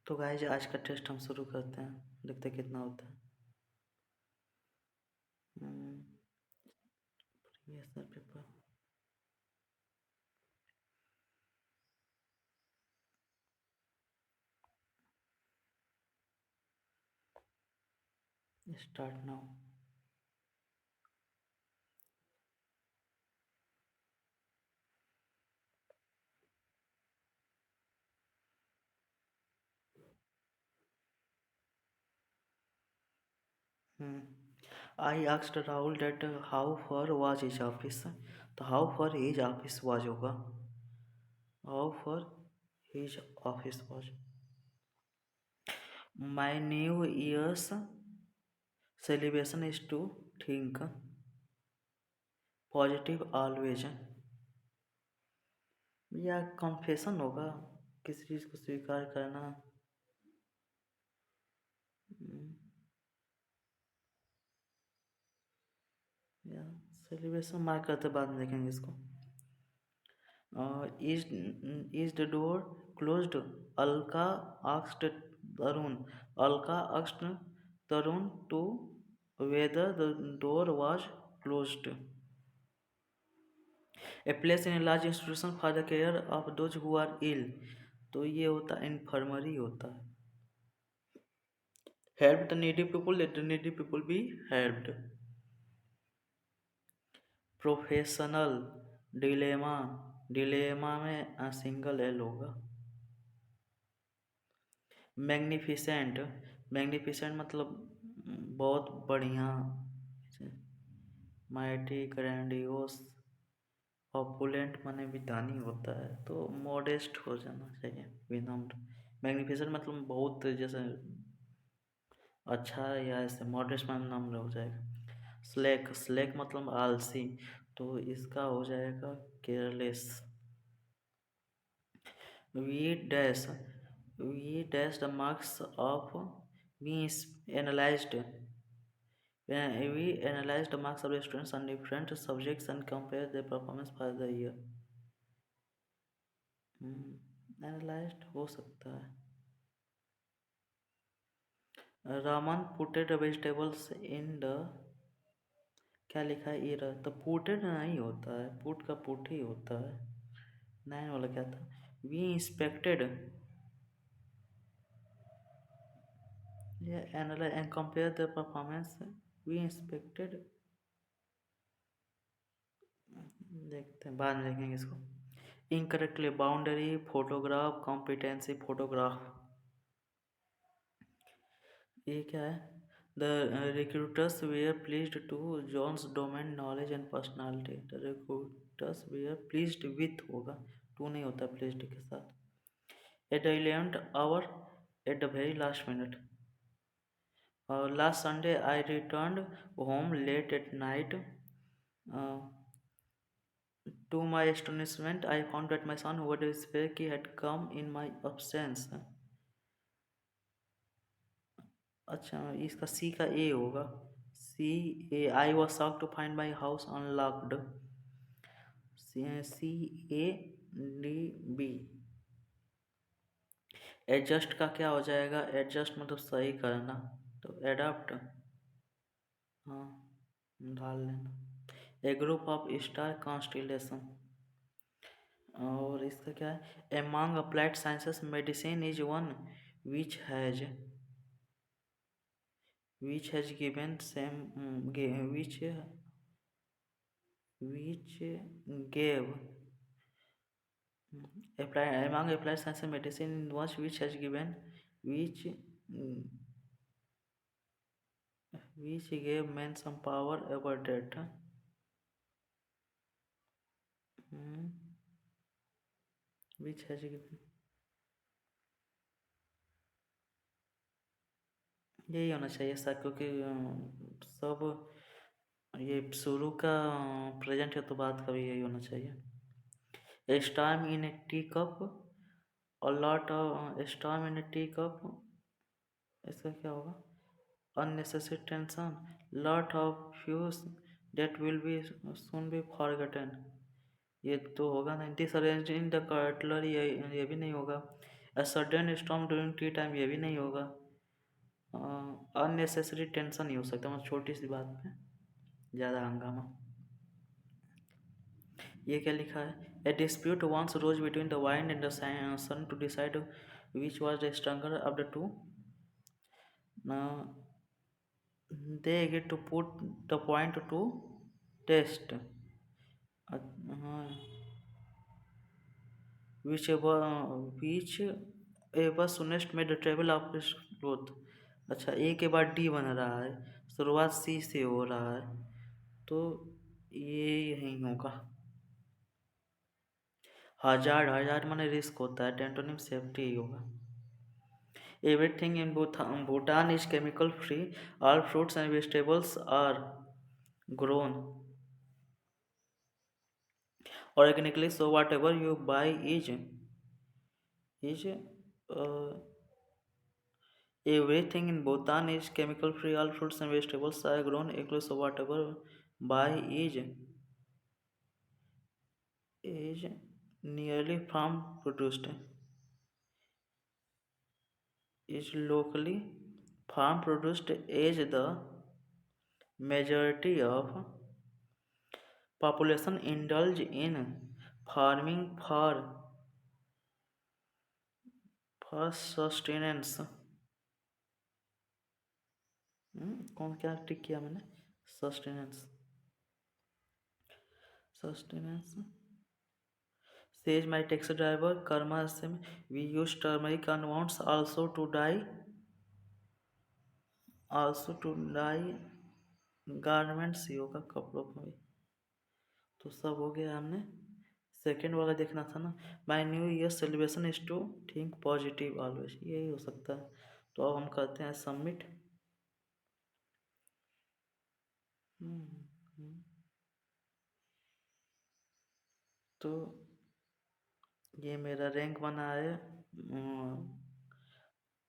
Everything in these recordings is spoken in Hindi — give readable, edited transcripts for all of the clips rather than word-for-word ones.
तो गाइज आज का टेस्ट हम शुरू करते हैं, देखते हैं कितना होता है। Previous paper start now. I asked Rahul that how far was his office, तो how far his office was होगा, how far his office was. My new year's celebration is to think positive always, या कन्फेशन होगा, किसी चीज़ को स्वीकार करना। या सेलिब्रेशन मार्क करते बाद में देखेंगे इसको। Is the door closed? Alka asked Tarun. Alka asked Tarun to whether the door was closed. A place in a large institution for the care of those who are ill. तो ये होता है इन्फर्मरी होता है। Help the needy people, let the needy people be helped. Professional dilemma, dilemma में सिंगल एल होगा। मैग्निफिसेंट, मैग्निफिसेंट मतलब बहुत बढ़िया, माइटी, ग्रैंडियोस, ऑपुलेंट माने भी दानी होता है, तो मॉडेस्ट हो जाना चाहिए, विनम्र। मैग्निफिसेंट मतलब बहुत जैसे अच्छा, या ऐसे मॉडेस्ट में नम्र हो जाएगा। स्लैक, स्लैक मतलब आलसी, तो इसका हो जाएगा careless. We dash, we dash the marks of we analyzed. We analyzed the marks of the students on different subjects and compare their performance for the year. Analyzed हो सकता है। Raman putted vegetables in the, क्या लिखा है ये, तो पुटेड नहीं होता है, पुट का पुट ही होता है। 9 वाला क्या था? We inspected, yeah, analyze and compare the performance. We inspected, देखते हैं बाद में देखेंगे इसको। Incorrectly, boundary photograph, competency photograph, ये क्या है? The recruiters were pleased to John's domain knowledge and personality, the recruiters were pleased with होगा, टू नहीं होता प्लीज्ड के साथ। At the 11th hour, at the very last minute. Last Sunday I return home late at night, to my astonishment, I found that my son, who was sick, had come in my absence. अच्छा, इसका सी का ए होगा, C A. I was shocked to find my house unlocked, C A D B. Adjust का क्या हो जाएगा? एडजस्ट मतलब सही करना, तो एडाप्ट, हाँ डाल लेना। ए ग्रुप ऑफ स्टार कॉन्स्टिलेशन, और इसका क्या है? Among applied sciences medicine is one which has, which has given same which gave apply among applied science and medicine was which has given which which gave men some power over death. Which has given, यही होना चाहिए सर, क्योंकि सब ये शुरू का प्रेजेंट है, तो बात का भी यही होना चाहिए। A storm in a teacup, a lot of a storm in a teacup, इसका क्या होगा? Unnecessary tension, lot of views that will be soon be forgotten, ये तो होगा नहीं। Disarranged in the cutlery, ये भी नहीं होगा। A sudden storm during T time, ये भी नहीं होगा। अननेसेसरी टेंशन नहीं हो सकता, मतलब छोटी सी बात पे ज़्यादा हंगामा। ये क्या लिखा है? A dispute once rose between the wind and the sun to decide which was the stronger of the two. They get to put the point to test. हाँ, विच विच एवर सुनेस्ट में द ट्रेवल ऑफ ग्रोथ। अच्छा, ए के बाद डी बन रहा है, शुरुआत सी से हो रहा है, तो ये यही होगा। हजार हजार माने रिस्क होता है, टेंटोनिम सेफ्टी ही होगा। Everything in Bhutan is chemical free, all fruits and vegetables are grown organically, so whatever you buy is everything in Bhutan is chemical free, all fruits and vegetables are grown locally, so whatever buy is nearly farm produced, is locally farm produced, as the majority of population indulge in farming for sustenance। कौन क्या टिक किया मैंने? Sustenance, sustenance. Says my taxi driver Karma सिम, we use turmeric on wants also to dye garments ही होगा, कपड़ों को भी। तो सब हो गया हमने। सेकेंड वाला देखना था ना, my new year celebration is to think positive always, यही हो सकता है। तो अब हम करते हैं सबमिट। तो ये मेरा रैंक बना है,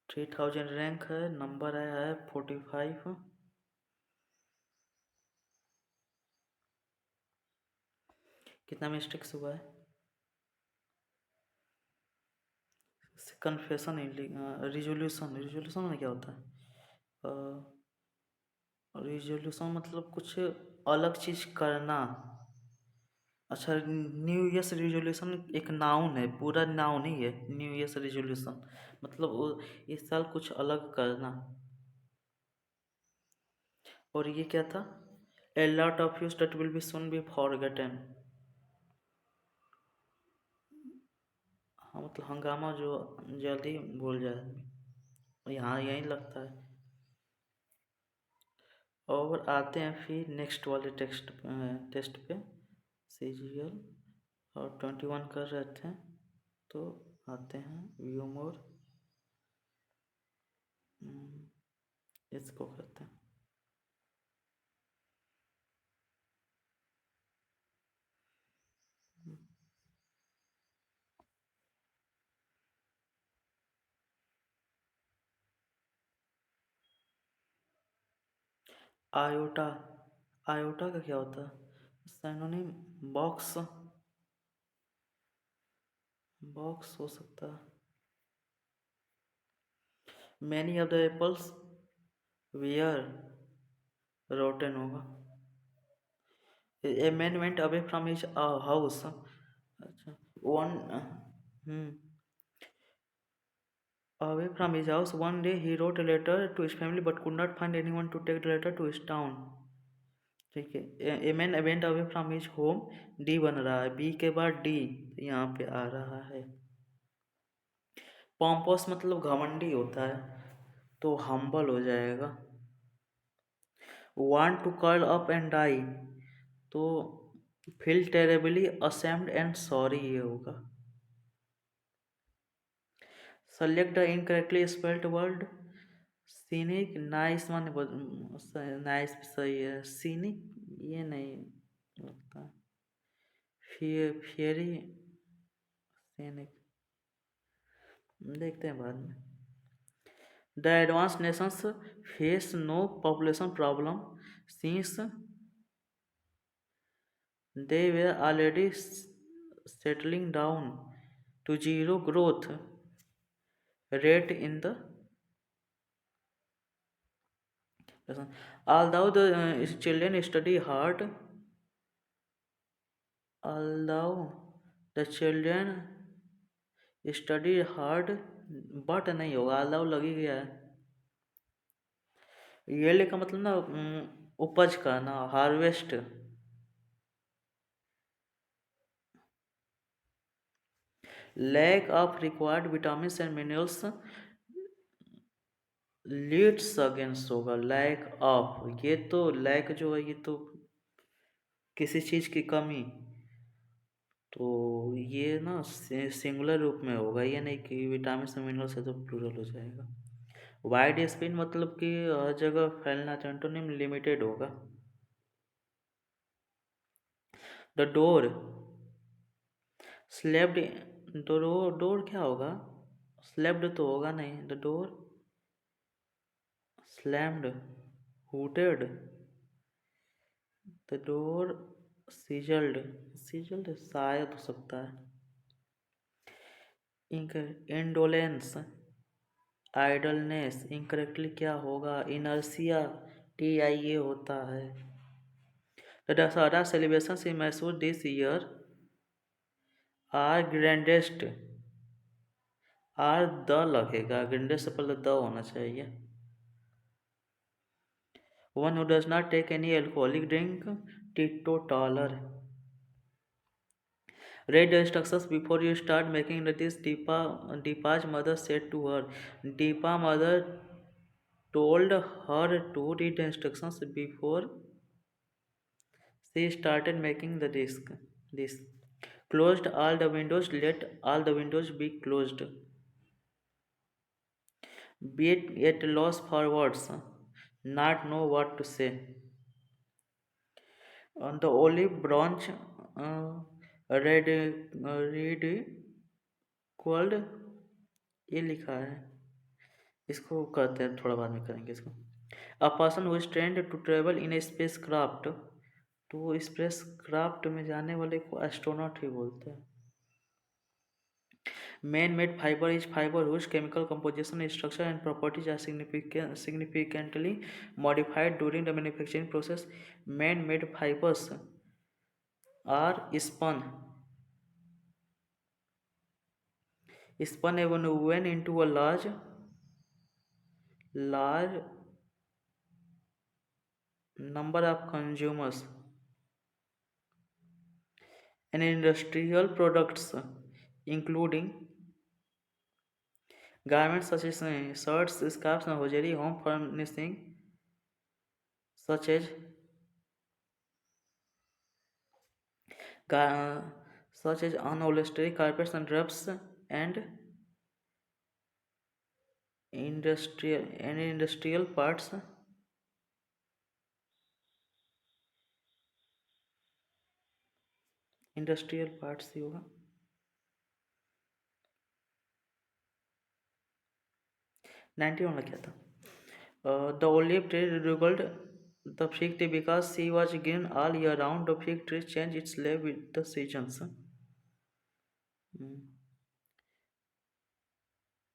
3000 रैंक है, नंबर आया है 45। कितना मिस्टेक्स हुआ है? कन्फेशन, रिजोल्यूशन, रिजोल्यूशन में क्या होता है? रिजोल्यूशन मतलब कुछ अलग चीज करना। अच्छा, न्यू ईयर्स रिजोल्यूशन एक नाउन है, पूरा नाउन ही है न्यू ईयर्स रिजोल्यूशन, मतलब वो इस साल कुछ अलग करना। और ये क्या था? A lot of use that will be soon be forgotten. हाँ, मतलब हंगामा जो जल्दी भूल जाए आदमी, यहाँ यही लगता है। और आते हैं फिर नेक्स्ट वाले टेस्ट पे, सीजीएल, और 21 कर रहे थे, तो आते हैं व्यू मोर, इसको करते हैं। आयोटा, आयोटा का क्या होता है? सिनोनिम बॉक्स, बॉक्स हो सकता है। Many of the apples were rotten होगा। A man went away from his house. अच्छा, one, away from his house one day he wrote a letter to his family but could not find anyone to take the letter to his town। ठीक है, ए man went away from his home, D बन रहा है, बी के बाद डी यहाँ पे आ रहा है। पॉम्पोस मतलब घमंडी होता है, तो हम्बल हो जाएगा। Want to curl up and die, तो feel terribly ashamed and sorry, ये होगा। Select the incorrectly spelled word, scenic, nice माने नाइस सही है, सीनिक ये नहीं लगता, फियरी, सीनिक देखते हैं बाद में। The advance nations face no population problem since they were already settling down to zero growth. rate in the lesson. Although the children study hard, although the children study hard, but नहीं होगा, although लग ही गया है। ये का मतलब ना उपज का ना, harvest. Lack of required vitamin and minerals leads against होगा, लैक ऑफ। ये तो लैक जो है, ये तो किसी चीज़ की कमी, तो ये ना सिंगुलर रूप में होगा, ये नहीं कि विटामिन से मिनरल से तो प्लूरल हो जाएगा। वाइड स्पेन मतलब कि हर जगह फैलना, एंटोनिम लिमिटेड होगा। द डोर स्लेप्ड, डोर क्या होगा? स्लेप्ड तो होगा नहीं। The door slammed, hooted, the door sizzled, sizzled शायद हो सकता है। इंडोलेंस, आइडलनेस, इनकरेक्टली क्या होगा? इनर्सिया, TIA होता है। The Dussehra celebration in Mysore this year are grandest, are the लगेगा, ग्रैंडेस्ट से पहले द होना चाहिए। One who does not take any alcoholic drink, teetotaller. Read the instructions before you start making the dish, Deepa's mother said to her. Deepa's mother told her to read the instructions before she started making the dish. This closed all the windows. Let all the windows be closed. Be at a loss for words, not know what to say. On the olive branch, read called, ये लिखा है, इसको करते हैं, थोड़ा बाद में करेंगे इसको। A person who is trained to travel in a spacecraft, तो स्पेस क्राफ्ट में जाने वाले को एस्ट्रोनॉट ही बोलते हैं। Man made fibre is fibre whose chemical composition, structure and properties are significantly modified during the manufacturing process. Man made fibres are spun and woven into a large number of consumers and industrial products, including garments such as shirts, scarves, and hosiery, home furnishing such as ga- unholstered carpets and rugs, and industrial parts. Industrial parts ही होगा। 91 क्या था? The olive tree resembled the fig tree because she was green all year round. The fig tree changed its leaf with the seasons.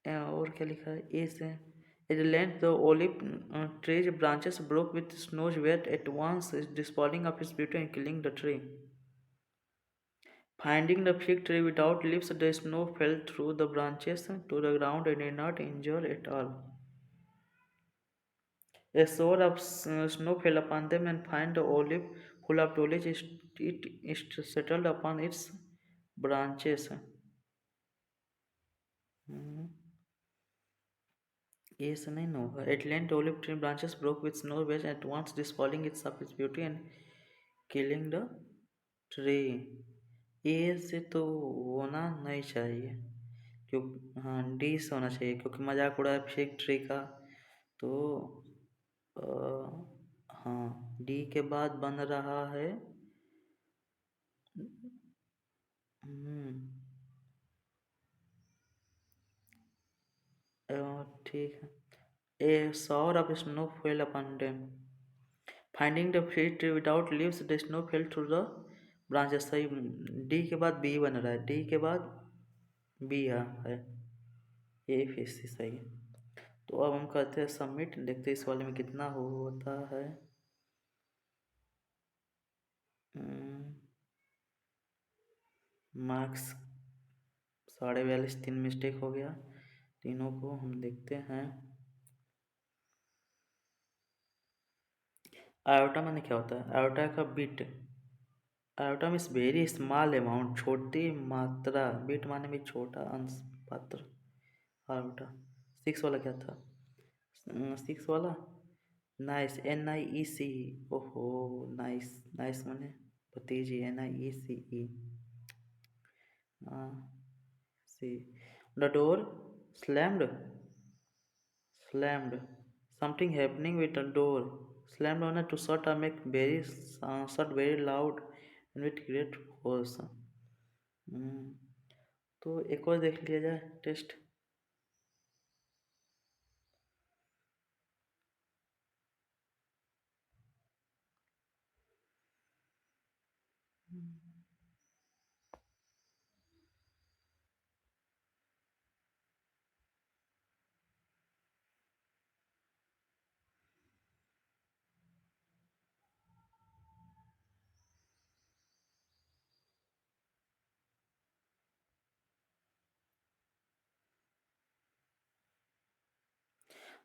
और क्या लिखा है? ए से At length, the olive tree's branches broke with snows wet at once, despoiling of its beauty and killing the tree. Finding the fig tree without leaves, the snow fell through the branches to the ground and did not injure at all. A shower of snow fell upon them, and find the olive full of foliage, it settled upon its branches. Yes, I know. At length, the olive tree branches broke with snow wedge at once, despoiling its of its beauty and killing the tree. ए से तो होना नहीं चाहिए, क्यों? हाँ, डी से होना चाहिए, क्योंकि मजाक उड़ा है फिग ट्री का। तो हाँ, डी के बाद बन रहा है। ठीक है। A shower of snow fell upon them. Finding the fig tree without leaves, the snow fell through the branches. सही। डी के बाद बी बन रहा है, डी के बाद बी है। ए फेस सी सही है। तो अब हम करते हैं सबमिट, देखते हैं इस वाले में कितना होता है। मार्क्स 42.5, 3 मिस्टेक हो गया। तीनों को हम देखते हैं। आयोटा माने क्या होता है? आयोटा का bit, iota means very small amount, छोटी मात्रा। बिट माने भी छोटा अंश पात्र। आयोटा। 6 वाला क्या था? 6 वाला नाइस, NIEC। ओहो, नाइस। नाइस माने भतीजी, NIECE। See. The door slammed, slammed, something happening with the door. Slammed on to shut or make very shut very loud and with great force. हम्म, तो एक और देख लिया जाए test.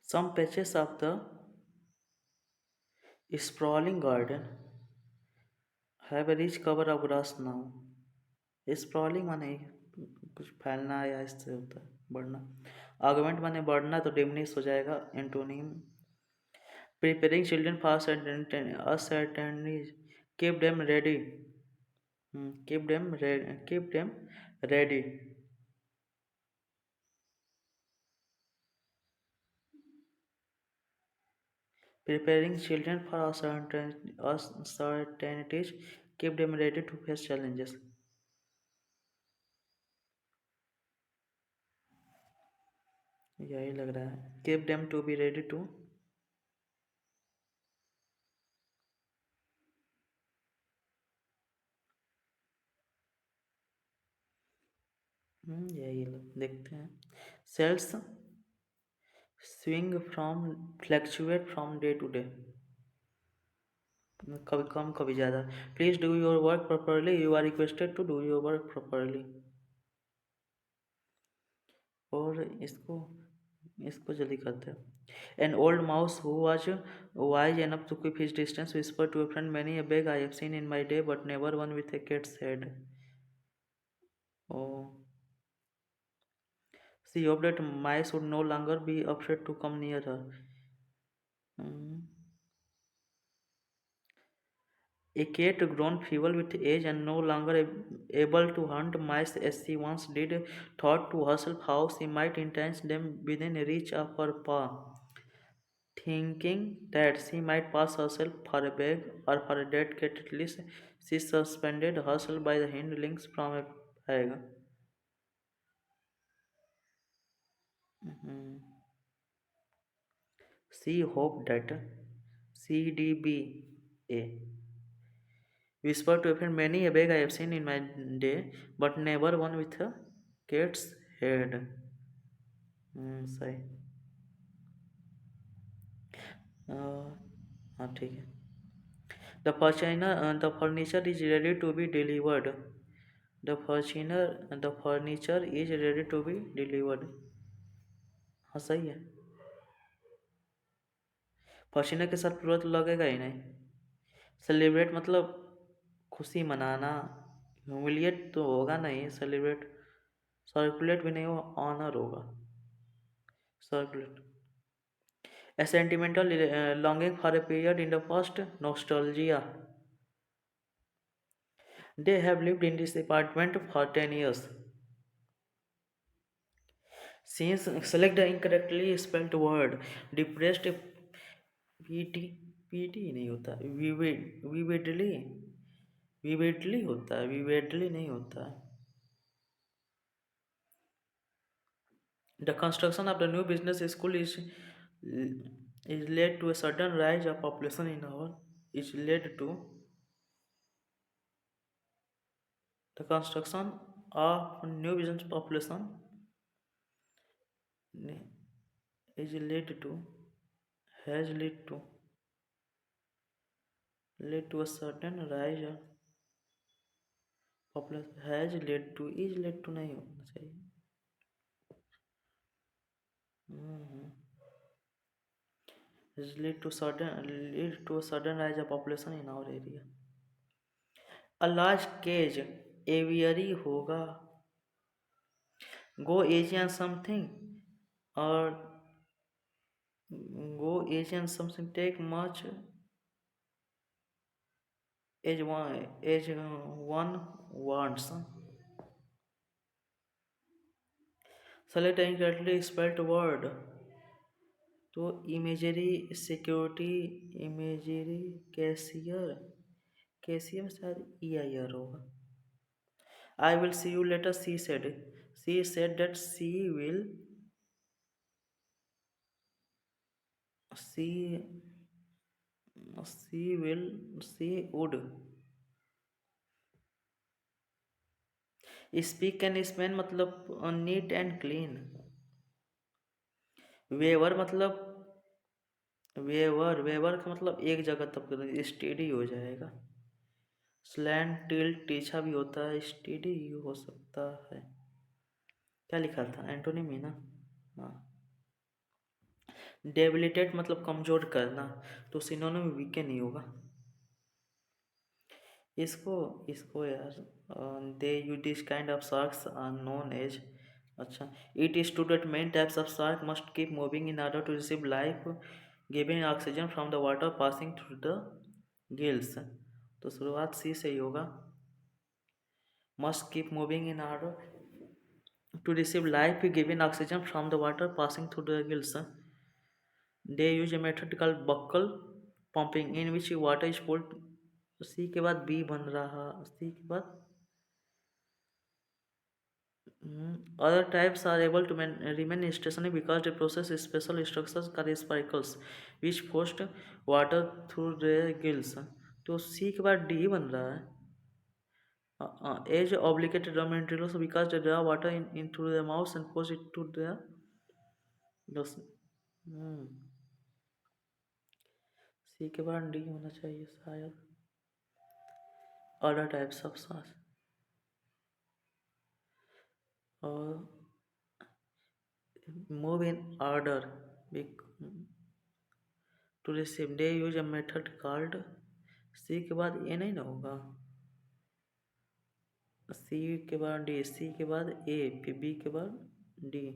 Some patches of the sprawling garden have a rich cover of grass now. Sprawling माने कुछ फैलना या इससे होता है बढ़ना। आर्गुमेंट माने बढ़ना, तो डिमिनिश हो जाएगा। Antonym preparing children for uncertainties, keep them ready। keep them ready। Preparing children for uncertainties, keep them ready to face challenges। यही लग रहा है, keep them to be ready to। यही देखते हैं। Sales swing from fluctuate from day to day, कभी कम कभी ज़्यादा। Please do your work properly, you are requested to do your work properly. और इसको इसको जल्दी करते हैं। An old mouse who was wise enough to keep his distance whisper to a friend many a bag I have seen in my day but never one with a cat's head. Oh, she hope that mice would no longer be afraid to come near her। A cat grown feeble with age and no longer able to hunt mice as she once did, thought to herself how she might entice them within reach of her paw. Thinking that she might pass herself for a bag or for a dead cat at least, she suspended herself by the hind legs from a bag. Mhm. She hoped that CDBA whispered to a friend, many a bag I have seen in my day, but never one with a cat's head। सही। हाँ ठीक है। The furniture is ready to be delivered। The furniture is ready to be delivered। हाँ सही है। फॉर्च्यूनर के साथ पूरा तो लगेगा ही नहीं। सेलिब्रेट मतलब खुशी मनाना। ह्यूमिलिएट तो होगा नहीं, सेलिब्रेट। सर्कुलेट भी नहीं हो, ऑनर होगा। Circulate. A sentimental longing for a period in the past, nostalgia। They have lived in this apartment for 10 years। Since select the incorrectly spelled word, depressed। PT, PT नहीं होता, विविडली, विविडली होता है, विविडली नहीं होता। The construction of the new business school is led to a sudden rise of population in our is led to the construction of new business population is led to, has led to a certain rise of population, has led to, is led to नहीं होना चाहिए। हम्म has led to a sudden rise of population in our area। A large cage aviary होगा, go Asian something, or go Asian something take much as one wants। Select an incorrectly spelled word। तो imagery security, imagery cashier, cashier में शायद ई आई आर होगा। I will see you later, she said that she she would speak and Spain मतलब नीट एंड क्लीन। वेवर मतलब वेवर का मतलब एक जगह तक स्टेडी हो जाएगा। स्लैंट टिल्ट टीछा भी होता है, स्टेडी हो सकता है। क्या लिखा था, एंटोनिम ना। हाँ, डेबिलिटेट मतलब कमजोर करना, तो सिनोनिम वीकेन ही होगा। इसको यार, they use this kind of sharks are known as. अच्छा, it is to that many types of shark must keep moving in order to receive life giving oxygen from the water passing through the gills. तो शुरुआत सी से ही होगा। Must keep moving in order to receive life giving oxygen from the water passing through the gills। They use a method called buccal pumping in which water is pulled। सी के बाद बी बन रहा, सी के बाद other types are able to remain stationary because they possess special structures called spiracles which forced water through their gills। तो सी के बाद डी बन रहा है। Age obligated ramen because they draw water into their mouth and push it to their nose। सी के बाद डी होना चाहिए शायद। अदर टाइप्स ऑफ सांस और move in order to receive, they use a method called. C के बाद ए नहीं ना होगा, सी के बाद डी, सी के बाद ए, फिर बी के बाद D.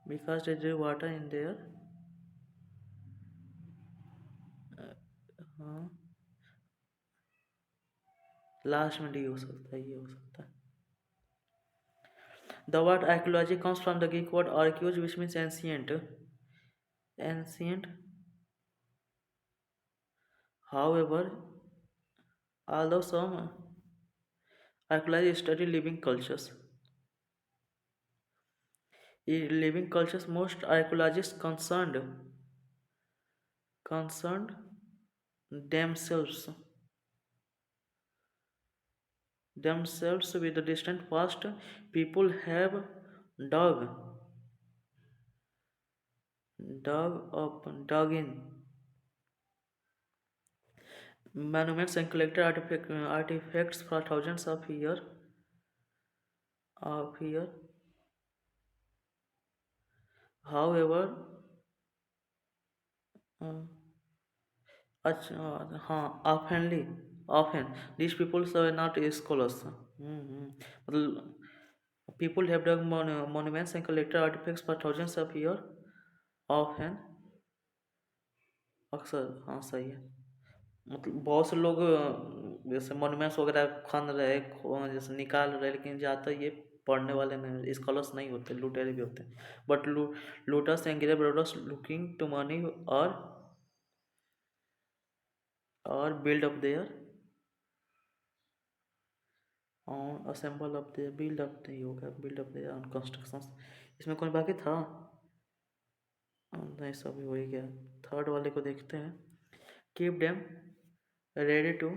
Because they drive water in there, हाँ लास्ट में डी हो सकता है, ये हो सकता है। The word archaeology comes from the Greek word archaeos which means ancient। However, although some archaeologists study living cultures, most archaeologists concerned themselves with the distant past. People have dug in monuments and collected artifacts for thousands of years। However, हाँ often these people are not scholars। मतलब people have dug monuments and collected artifacts for thousands of years। often अक्सर, हाँ सही है। मतलब बहुत से लोग जैसे मोन्यूमेंट्स वगैरह खन रहे, जैसे निकाल रहे, लेकिन ज़्यादातर ये पढ़ने वाले नहीं, स्कॉलर्स नहीं होते, लुटेरे भी होते हैं। But looters and grave robbers looking to money और build up their own assemble up their, build up नहीं होगा, build up their own constructions. इसमें कौन बाकी था, नहीं सभी हो ही गया। थर्ड वाले को देखते हैं। Keep them ready to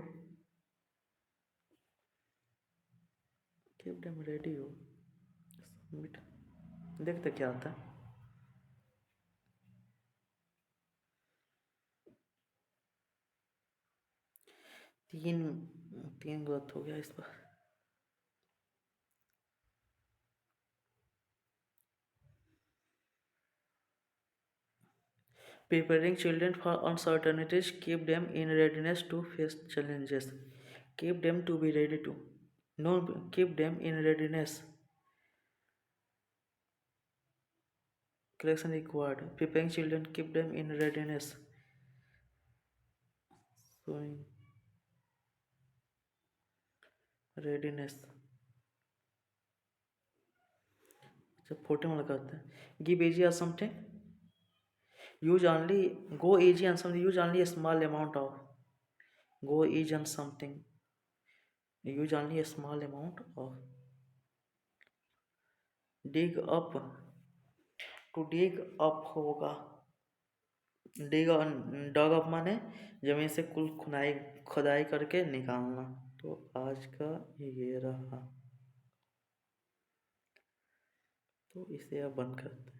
keep them ready हो, सबमिट, देखते क्या आता है। तीन तीन गलत हो गया इस बार। Preparing children for uncertainties, keep them in readiness to face challenges. Keep them to be ready to. No, keep them in readiness. Correction required. Preparing children, keep them in readiness. Showing readiness. अच्छा 40 में लगाते हैं। Give easy or something. Use only, go easy on something. Use only a small amount of. Go easy on something. Use only a small amount of. Dig up. To dig up होगा। डिग डग अप माने जमीन से कुल खुदाई करके निकालना। तो आज का ये रहा, तो इसे अब बंद करते हैं।